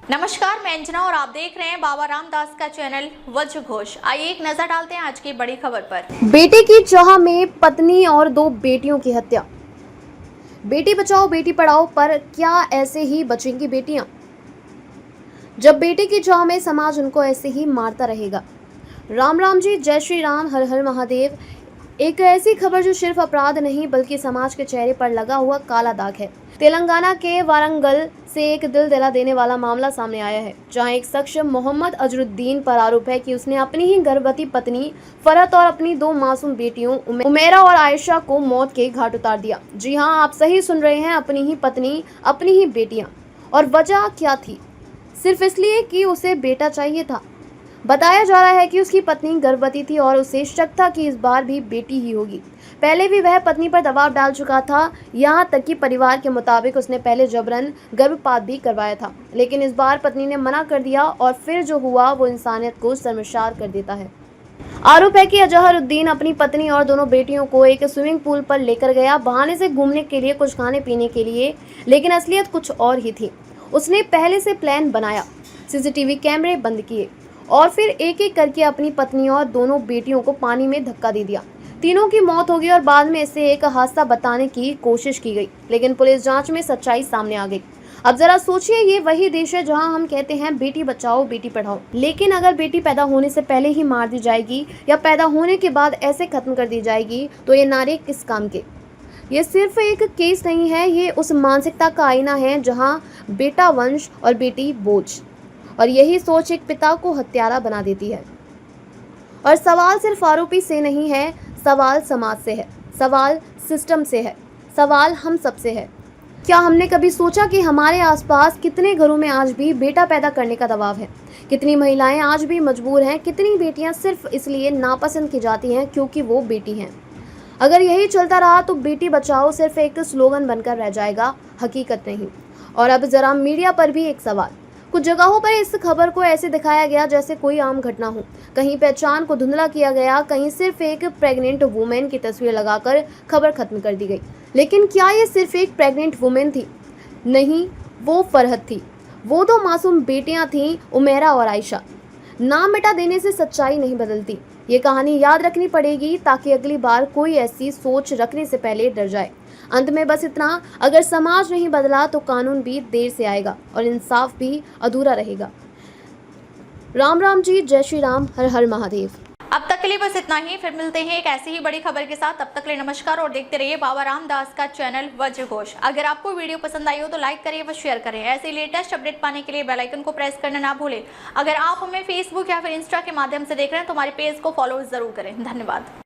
नमस्कार, मैं अंजना और आप देख रहे हैं बाबा रामदास का चैनल वज्र घोष। आइए एक नजर डालते हैं आज की बड़ी खबर पर। बेटे की चाह में पत्नी और 2 बेटियों की हत्या। बेटी बचाओ बेटी पढ़ाओ पर क्या ऐसे ही बचेंगी बेटियां? जब बेटे की चाह में समाज उनको ऐसे ही मारता रहेगा। राम राम जी, जय श्री राम, हर हर महादेव। एक ऐसी खबर जो सिर्फ अपराध नहीं बल्कि समाज के चेहरे पर लगा हुआ काला दाग है। तेलंगाना के वारंगल से एक दिल दहला देने वाला मामला सामने आया है, जहां एक शख्स मोहम्मद अजरुद्दीन पर आरोप है कि उसने अपनी ही गर्भवती पत्नी फरहत और अपनी 2 मासूम बेटियों उमेरा और आयशा को मौत के घाट उतार दिया। जी हां, आप सही सुन रहे हैं, अपनी ही पत्नी, अपनी ही बेटियां। और वजह क्या थी? सिर्फ इसलिए कि उसे बेटा चाहिए था। बताया जा रहा है कि उसकी पत्नी गर्भवती थी और उसे शक था कि इस बार भी बेटी ही होगी। पहले भी वह पत्नी पर दबाव डाल चुका था, यहाँ तक कि परिवार के मुताबिक उसने पहले जबरन गर्भपात भी करवाया था, लेकिन इस बार पत्नी ने मना कर दिया और फिर जो हुआ वो इंसानियत को शर्मसार कर देता है। आरोप है कि अजहरुद्दीन अपनी पत्नी और दोनों बेटियों को एक स्विमिंग पूल पर लेकर गया, बहाने से घूमने के लिए, कुछ खाने पीने के लिए, लेकिन असलियत कुछ और ही थी। उसने पहले से प्लान बनाया, सीसीटीवी कैमरे बंद किए और फिर एक एक करके अपनी पत्नी और दोनों बेटियों को पानी में धक्का दे दिया। तीनों की मौत हो गई और बाद में इसे एक हादसा बताने की कोशिश की गई, लेकिन पुलिस जांच में सच्चाई सामने आ गई। अब जरा सोचिए, ये वही देश है जहां हम कहते हैं बेटी बचाओ बेटी पढ़ाओ, लेकिन अगर बेटी पैदा होने से पहले ही मार दी जाएगी या पैदा होने के बाद ऐसे खत्म कर दी जाएगी तो ये नारे किस काम के? ये सिर्फ एक केस नहीं है, ये उस मानसिकता का आईना है जहां बेटा वंश और बेटी बोझ, और यही सोच एक पिता को हत्यारा बना देती है। और सवाल सिर्फ आरोपी से नहीं है, सवाल समाज से है, सवाल सिस्टम से है, सवाल हम सब से है। क्या हमने कभी सोचा कि हमारे आसपास कितने घरों में आज भी बेटा पैदा करने का दबाव है? कितनी महिलाएं आज भी मजबूर हैं, कितनी बेटियां सिर्फ इसलिए नापसंद की जाती हैं क्योंकि वो बेटी हैं। अगर यही चलता रहा तो बेटी बचाओ सिर्फ एक स्लोगन बनकर रह जाएगा, हकीकत नहीं। और अब जरा मीडिया पर भी एक सवाल। कुछ जगहों पर इस खबर को ऐसे दिखाया गया जैसे कोई आम घटना हो, कहीं पहचान को धुंधला किया गया, कहीं सिर्फ एक प्रेग्नेंट वुमेन की तस्वीर लगाकर खबर खत्म कर दी गई। लेकिन क्या ये सिर्फ एक प्रेग्नेंट वुमेन थी? नहीं, वो फरहत थी, वो 2 मासूम बेटियां थीं, उमेरा और आयशा। नाम मिटा देने से सच्चाई नहीं बदलती। ये कहानी याद रखनी पड़ेगी ताकि अगली बार कोई ऐसी सोच रखने से पहले डर जाए। अंत में बस इतना, अगर समाज नहीं बदला तो कानून भी देर से आएगा और इंसाफ भी अधूरा रहेगा। राम राम जी, जय श्री राम, हर हर महादेव। अब तक के लिए बस इतना ही, फिर मिलते हैं एक ऐसी ही बड़ी खबर के साथ। तब तक के लिए नमस्कार और देखते रहिए बाबा रामदास का चैनल वज्र घोष। अगर आपको वीडियो पसंद आई हो तो लाइक करिए व शेयर करें। ऐसे लेटेस्ट अपडेट पाने के लिए बेल आइकन को प्रेस करना ना भूलें। अगर आप हमें फेसबुक या फिर इंस्टा के माध्यम से देख रहे हैं तो हमारे पेज को फॉलो जरूर करें। धन्यवाद।